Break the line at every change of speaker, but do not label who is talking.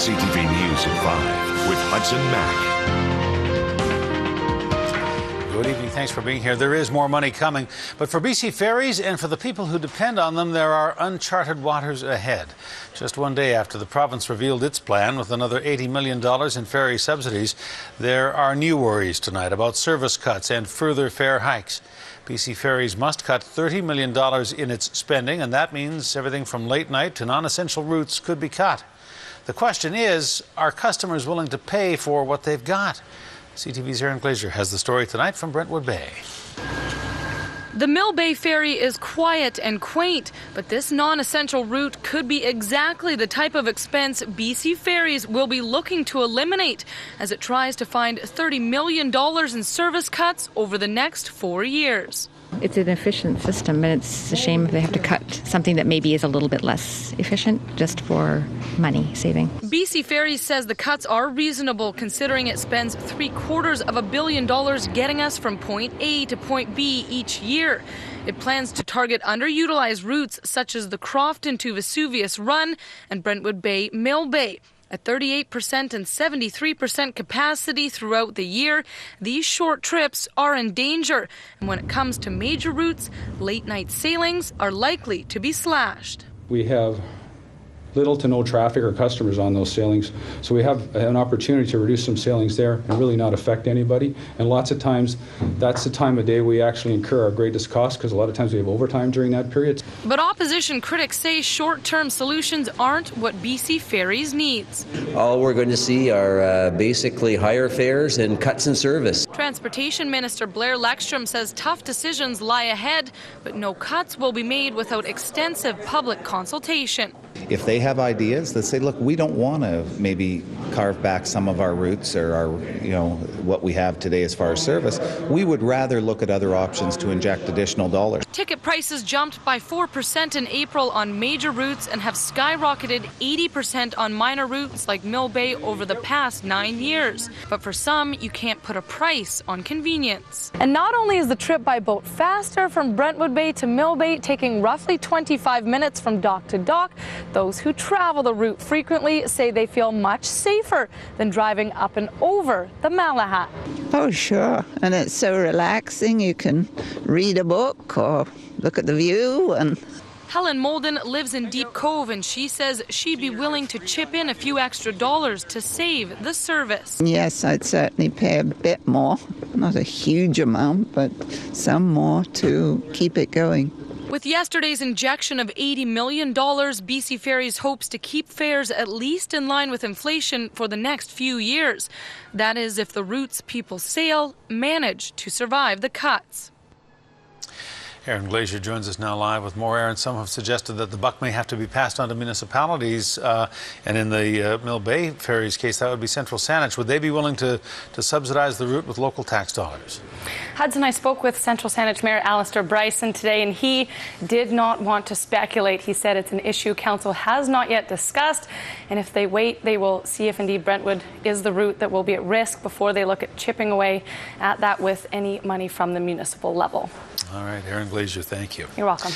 CTV News at 5 with Hudson Mack.
Good evening. Thanks for being here. There is more money coming, but for BC Ferries and for the people who depend on them, there are uncharted waters ahead. Just one day after the province revealed its plan with another $80 million in ferry subsidies, there are new worries tonight about service cuts and further fare hikes. BC Ferries must cut $30 million in its spending, and that means everything from late night to non-essential routes could be cut. The question is, are customers willing to pay for what they've got? CTV's Aaron Glazier has the story tonight from Brentwood Bay.
The Mill Bay Ferry is quiet and quaint, but this non-essential route could be exactly the type of expense BC Ferries will be looking to eliminate as it tries to find $30 million in service cuts over the next 4 years.
It's an efficient system, and it's a shame if they have to cut something that maybe is a little bit less efficient just for money saving.
BC Ferries says the cuts are reasonable considering it spends $750 million getting us from point A to point B each year. It plans to target underutilized routes such as the Crofton to Vesuvius Run and Brentwood Bay Mill Bay. At 38% and 73% capacity throughout the year, these short trips are in danger. And when it comes to major routes, late-night sailings are likely to be slashed.
We have little to no traffic or customers on those sailings, so we have an opportunity to reduce some sailings there and really not affect anybody. And lots of times, that's the time of day we actually incur our greatest cost, because a lot of times we have overtime during that period.
But opposition critics say short-term solutions aren't what BC Ferries needs.
All we're going to see are basically higher fares and cuts in service.
Transportation Minister Blair Leckstrom says tough decisions lie ahead, but no cuts will be made without extensive public consultation.
If they have ideas that say, look, we don't want to maybe carve back some of our routes or our, what we have today as far as service, we would rather look at other options to inject additional dollars.
Ticket prices jumped by 4% in April on major routes and have skyrocketed 80% on minor routes like Mill Bay over the past 9 years. But for some, you can't put a price on convenience. And not only is the trip by boat faster from Brentwood Bay to Mill Bay, taking roughly 25 minutes from dock to dock, those who travel the route frequently say they feel much safer than driving up and over the Malahat.
Oh, sure. And it's so relaxing. You can read a book or look at the view. And
Helen Molden lives in Deep Cove, and she says she'd be willing to chip in a few extra dollars to save the service.
Yes, I'd certainly pay a bit more. Not a huge amount, but some more to keep it going.
With yesterday's injection of $80 million, BC Ferries hopes to keep fares at least in line with inflation for the next few years. That is, if the routes people sail manage to survive the cuts.
Aaron Glazier joins us now live with more. Aaron, some have suggested that the buck may have to be passed on to municipalities, and in the Mill Bay Ferries case, that would be Central Saanich. Would they be willing to subsidize the route with local tax dollars?
Hudson, I spoke with Central Saanich Mayor Alistair Bryson today, and he did not want to speculate. He said it's an issue council has not yet discussed, and if they wait, they will see if indeed Brentwood is the route that will be at risk before they look at chipping away at that with any money from the municipal level.
All right, Aaron Glazier, thank you.
You're welcome.